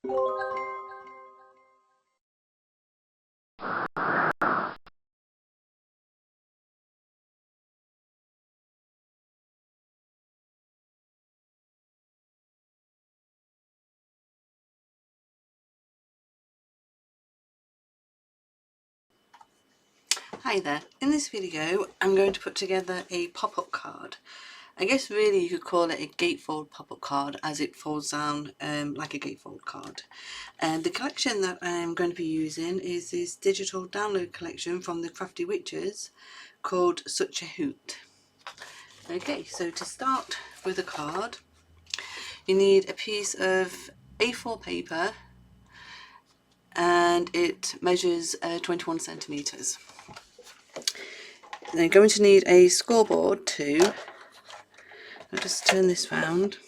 Hi there, in this video I'm going to put together a pop-up card. I guess really you could call it a gatefold pop-up card, as it folds down like a gatefold card. And the collection that I'm going to be using is this digital download collection from the Crafty Witches called Such a Hoot. Okay, so to start with a card, you need a piece of A4 paper and it measures 21 centimetres. You're going to need a scoreboard too. I'll just turn this round.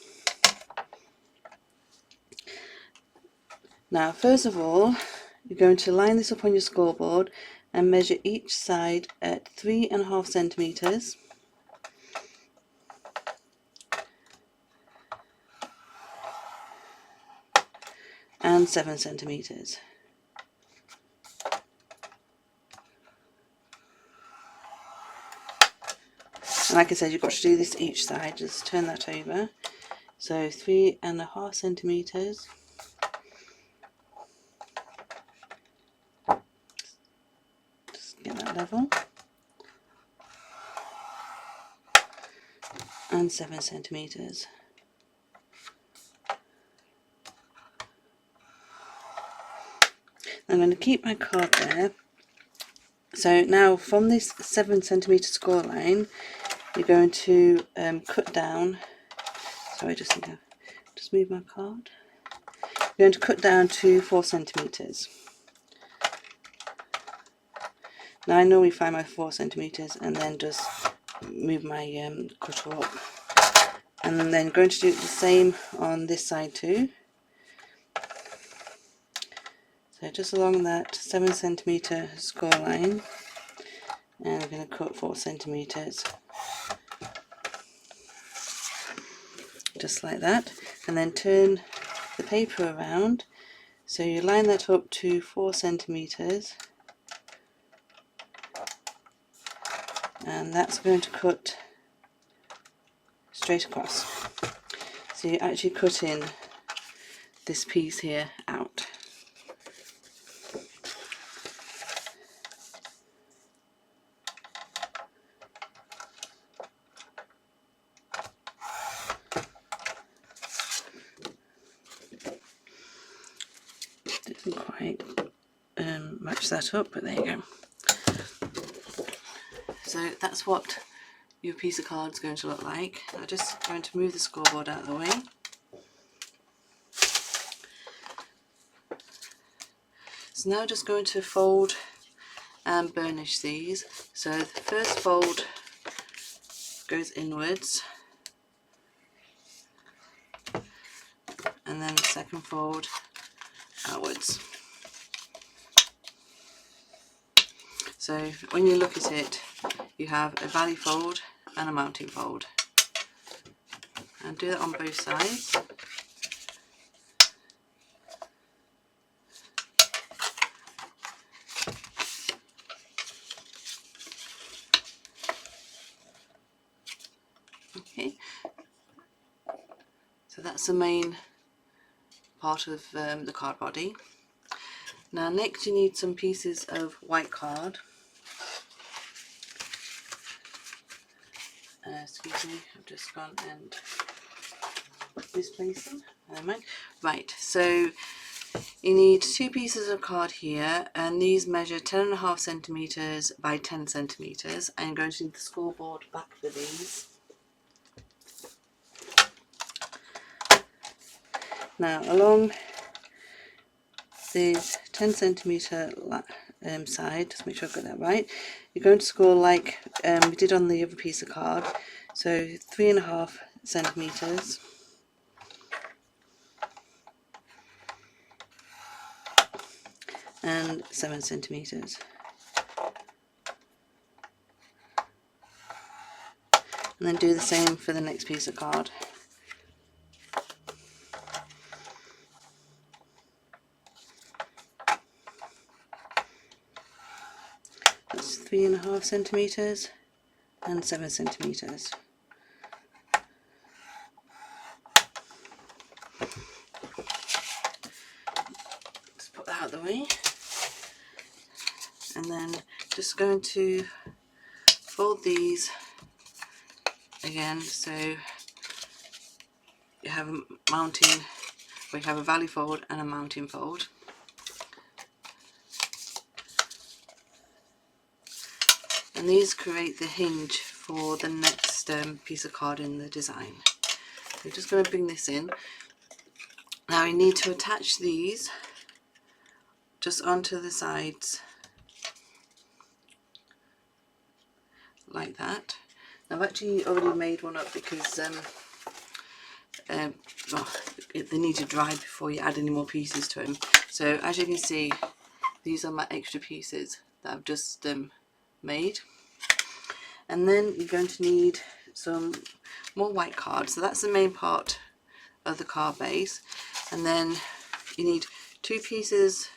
Now first of all, you're going to line this up on your scoreboard and measure each side at 3.5 centimetres. And 7 centimetres. And like I said, you've got to do this each side. Just turn that over. So 3.5 centimetres. Just get that level. And 7 centimetres. I'm going to keep my card there. So now from this 7 centimetre score line, you're going to cut down. Sorry, just move my card. You're going to cut down to 4 centimetres. Now I normally find my 4 centimetres and then just move my cutter up. And then going to do the same on this side too. So just along that 7 centimetre score line, and I'm going to cut 4 centimetres. Just like that, and then turn the paper around. So you line that up to 4 centimetres, and that's going to cut straight across. So you actually cut in this piece here out. Didn't quite match that up, but there you go. So that's what your piece of card is going to look like. I'm just going to move the scoreboard out of the way. So now just going to fold and burnish these. So the first fold goes inwards, and then the second fold outwards. So when you look at it, you have a valley fold and a mounting fold, and do that on both sides. Okay, so that's the main part of the card body. Now next you need some pieces of white card. Excuse me, I've just gone and misplaced them. Never mind. Right, so you need 2 pieces of card here, and these measure 10.5 centimetres by 10 centimetres. I'm going to need the scoreboard back for these. Now along the 10 centimetre side, just make sure I've got that right, you're going to score like we did on the other piece of card. So 3.5 centimetres. And 7 centimetres. And then do the same for the next piece of card. 3.5 centimeters and 7 centimeters. Let's put that out of the way, and then just going to fold these again, so you have a mounting, we have a valley fold and a mounting fold. And these create the hinge for the next piece of card in the design. We're just going to bring this in. Now you need to attach these just onto the sides like that. I've actually already made one up because well, they need to dry before you add any more pieces to them. So as you can see, these are my extra pieces that I've just made. And then you're going to need some more white card. So that's the main part of the card base. And then you need 2 pieces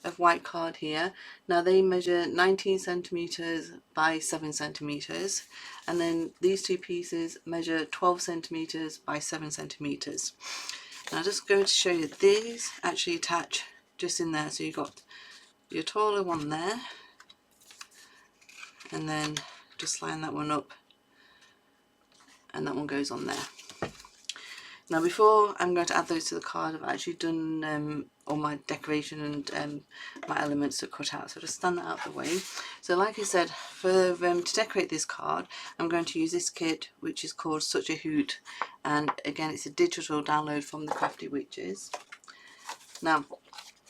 of white card here. Now they measure 19 centimeters by 7 centimeters, and then these 2 pieces measure 12 centimeters by 7 centimeters. And I'm just going to show you these actually attach just in there. So you've got your taller one there, and then just line that one up, and that one goes on there. Now before I'm going to add those to the card, I've actually done all my decoration and my elements to cut out, so just stand that out of the way. So like I said, for to decorate this card, I'm going to use this kit which is called Such a Hoot, and again it's a digital download from the Crafty Witches. Now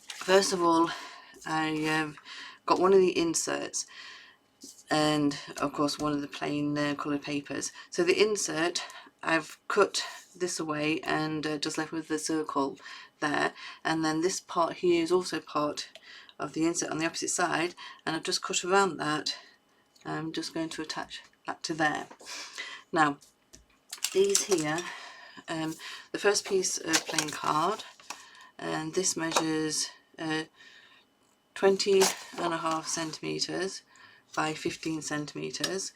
first of all, I got one of the inserts, and of course one of the plain coloured papers. So the insert, I've cut this away and just left with the circle there, and then this part here is also part of the insert on the opposite side, and I've just cut around that. I'm just going to attach that to there. Now these here, the first piece of plain card, and this measures 20.5 centimeters by 15 centimeters.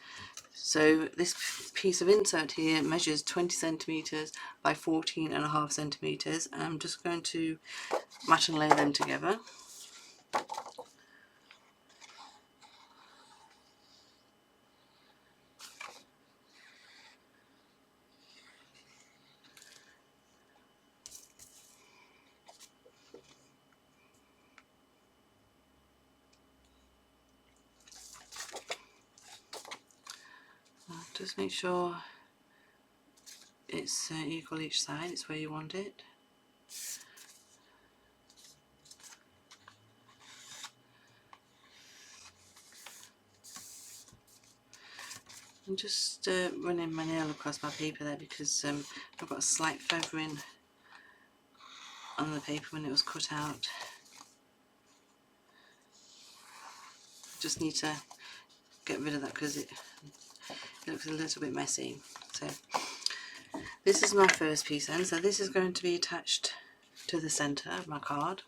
So this piece of insert here measures 20 centimeters by 14.5 centimeters. I'm just going to match and layer them together. Just make sure it's equal each side, it's where you want it. I'm just running my nail across my paper there because I've got a slight feathering on the paper when it was cut out. Just need to get rid of that because it looks a little bit messy. So this is my first piece then, so this is going to be attached to the centre of my card.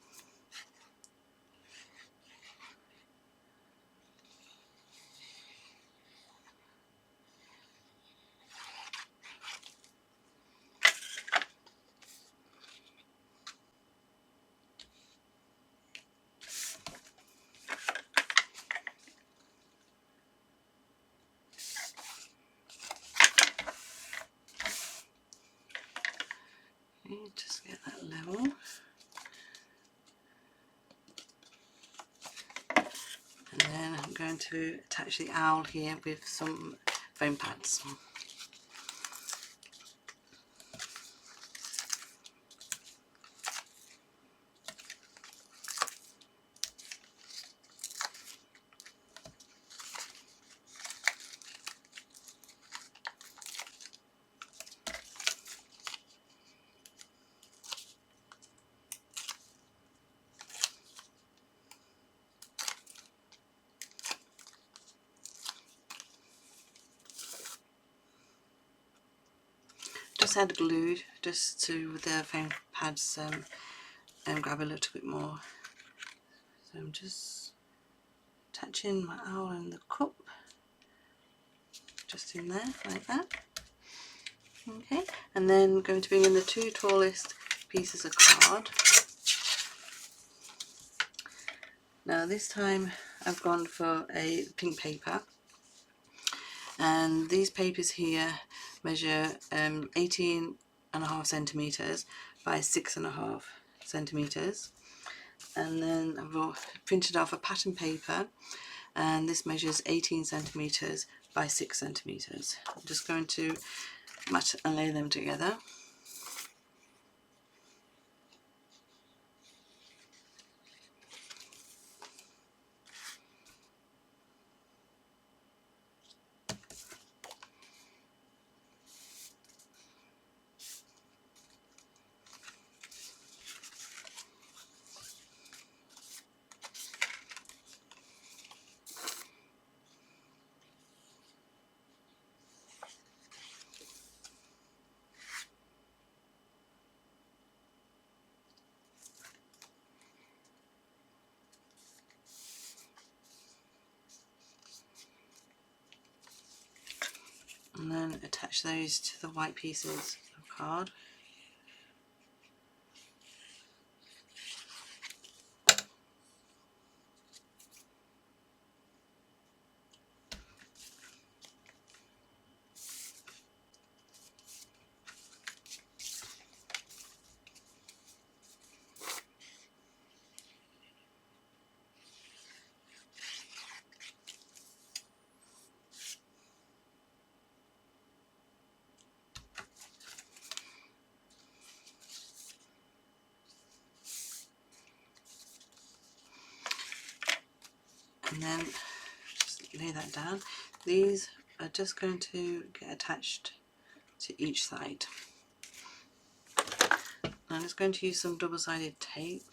Just get that level. And then I'm going to attach the owl here with some foam pads. Just add glue just to the foam pads and grab a little bit more. So I'm just attaching my owl and the cup just in there like that. Okay, and then going to bring in the two tallest pieces of card. Now this time I've gone for a pink paper, and these papers here measure 18.5 centimeters by 6.5 centimeters, and then I've printed off a pattern paper, and this measures 18 centimeters by 6 centimeters. I'm just going to match and lay them together. And then attach those to the white pieces of card. And then just lay that down. These are just going to get attached to each side. I'm just going to use some double-sided tape.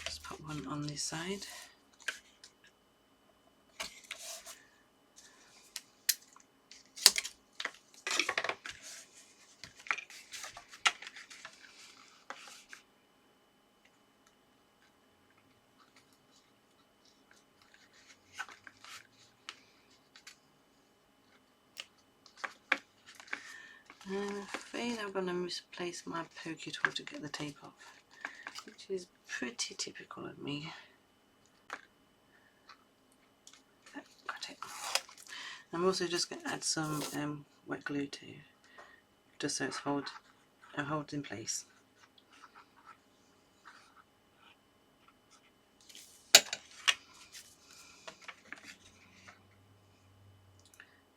Just put one on this side. And I'm afraid I'm going to misplace my pokey tool to get the tape off, which is pretty typical of me. Got it. I'm also just going to add some wet glue too, just so it's holds in place.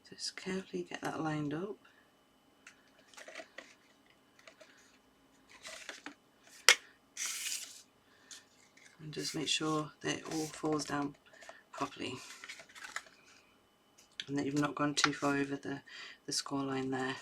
Just carefully get that lined up. And just make sure that it all falls down properly, and that you've not gone too far over the score line there.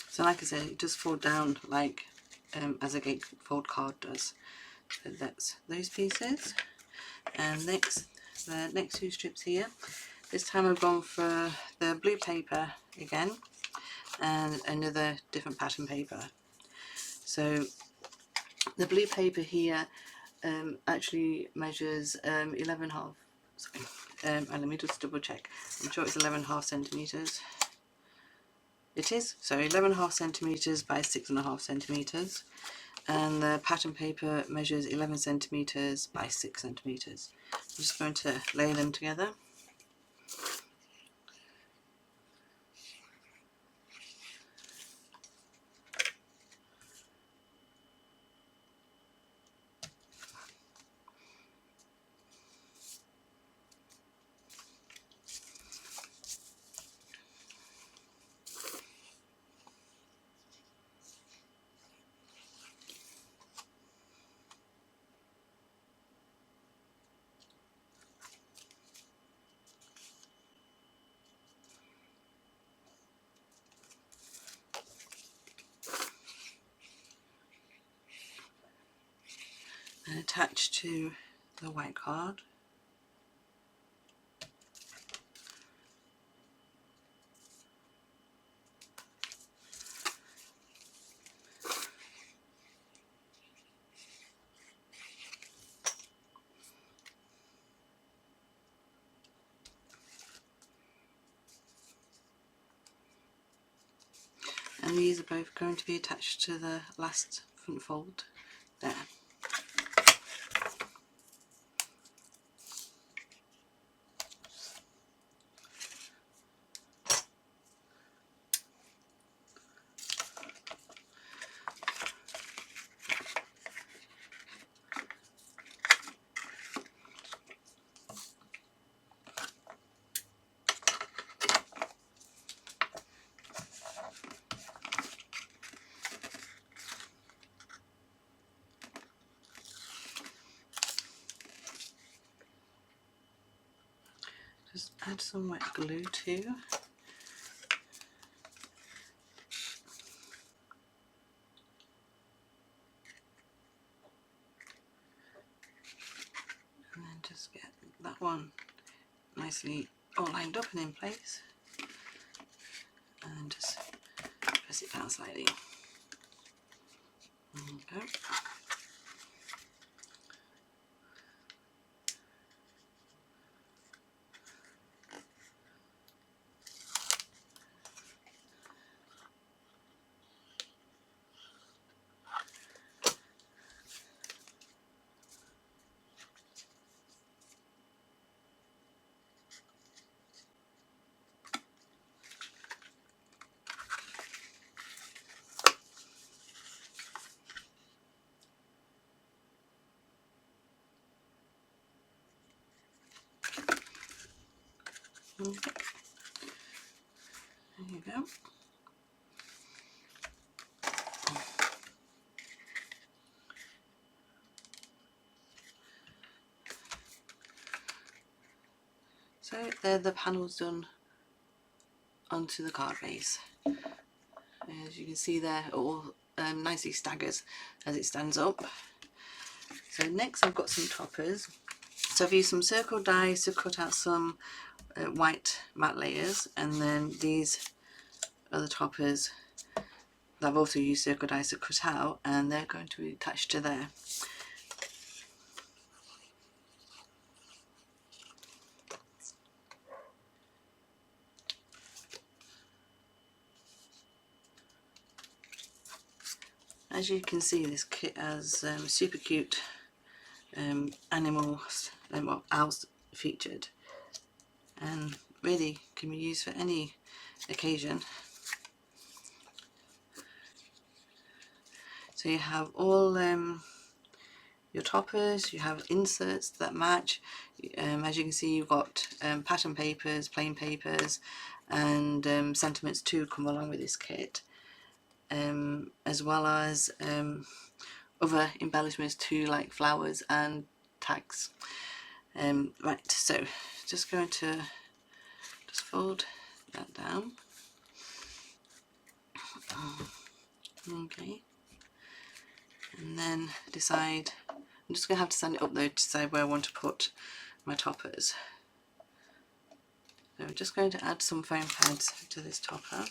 So like I said, it does fall down like as a gatefold card does. So that's those pieces. And next, the next two strips here. This time I've gone for the blue paper again, and another different pattern paper. So the blue paper here actually measures 11.5. And let me just double check. I'm sure it's 11.5 centimeters. It is, so 11.5 centimeters by 6.5 centimeters. and the pattern paper measures 11 centimeters by 6 centimeters. I'm just going to lay them together. And attach to the white card. And these are both going to be attached to the last front fold there. Just add some wet glue too. And then just get that one nicely all lined up and in place. And just press it down slightly. There you go. Okay. There you go. So there the panels done onto the card base. As you can see there, it all nicely staggers as it stands up. So next I've got some toppers. So I've used some circle dies to cut out some white matte layers, and then these are the toppers that I've also used circle dies to cut out, and they're going to be attached to there. As you can see, this kit has super cute animals, well, owls featured, and really can be used for any occasion. So you have all your toppers, you have inserts that match. As you can see, you've got pattern papers, plain papers, and sentiments too come along with this kit, as well as other embellishments too, like flowers and tags. Right, so just going to just fold that down. Okay, and then decide, I'm just going to have to stand it up though to decide where I want to put my toppers. So I'm just going to add some foam pads to this topper.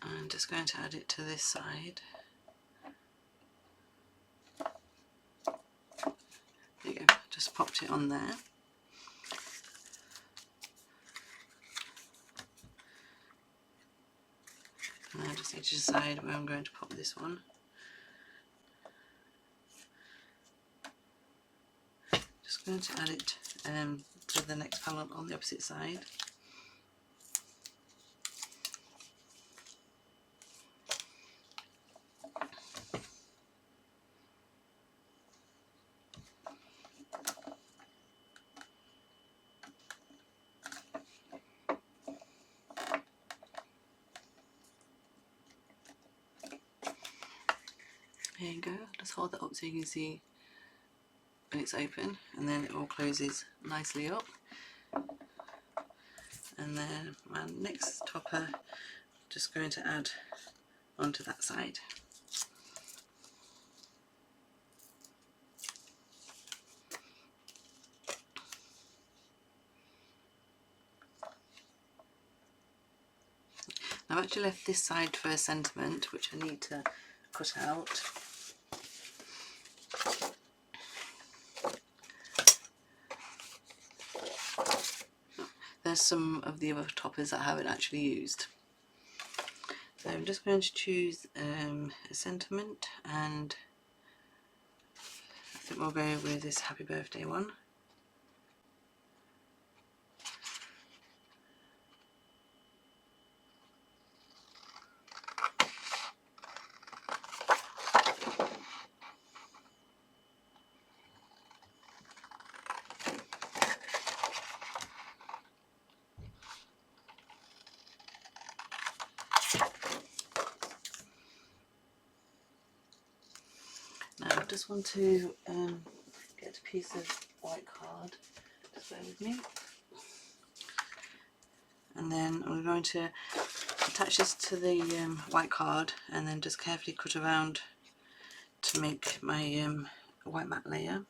And just going to add it to this side. There you go, just popped it on there. And I just need to decide where I'm going to pop this one. Just going to add it to the next panel on the opposite side. There you go, just hold that up so you can see when it's open, and then it all closes nicely up. And then my next topper, just going to add onto that side. I've actually left this side for a sentiment, which I need to cut out. There's some of the other toppers that I haven't actually used. So I'm just going to choose a sentiment, and I think we'll go with this happy birthday one. Now I just want to get a piece of white card, just bear with me, and then I'm going to attach this to the white card and then just carefully cut around to make my white matte layer.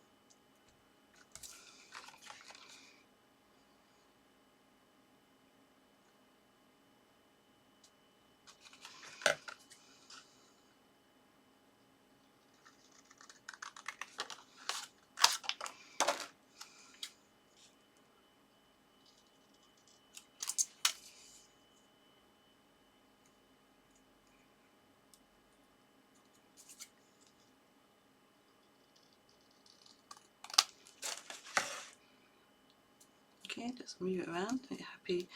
Okay, just move it around, are you happy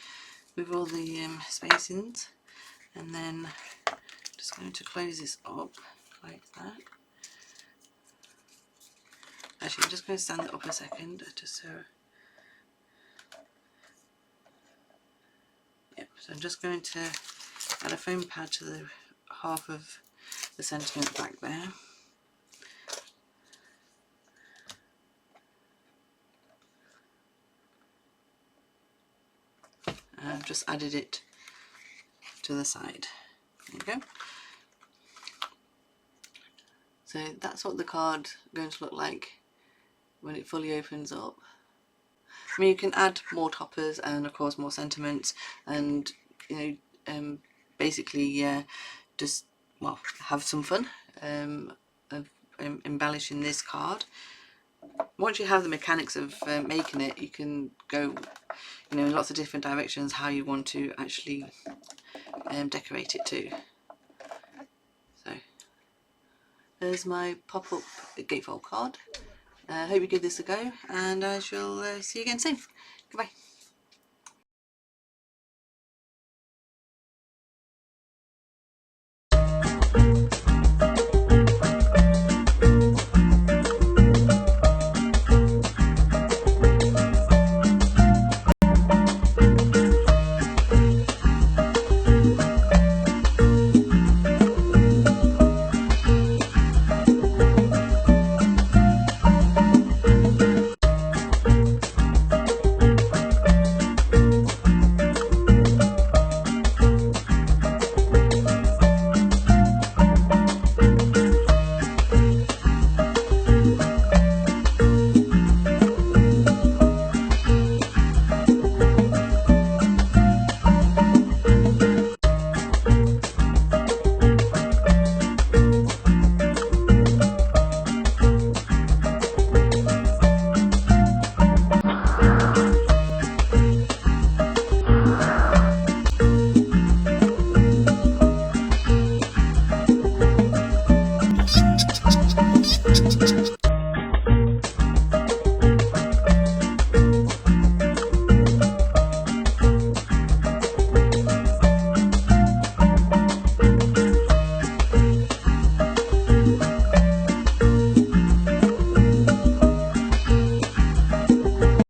with all the spacings? And then just going to close this up like that. Actually, I'm just going to stand it up a second, just so. Yep, so I'm just going to add a foam pad to the half of the sentiment back there. And I've just added it to the side. There you go. So that's what the card's going to look like when it fully opens up. I mean, you can add more toppers and of course more sentiments, and you know, basically just, well, have some fun of embellishing this card. Once you have the mechanics of making it, you can go, you know, in lots of different directions how you want to actually decorate it too. So there's my pop-up gatefold card. I hope you give this a go, and I shall see you again soon. Goodbye.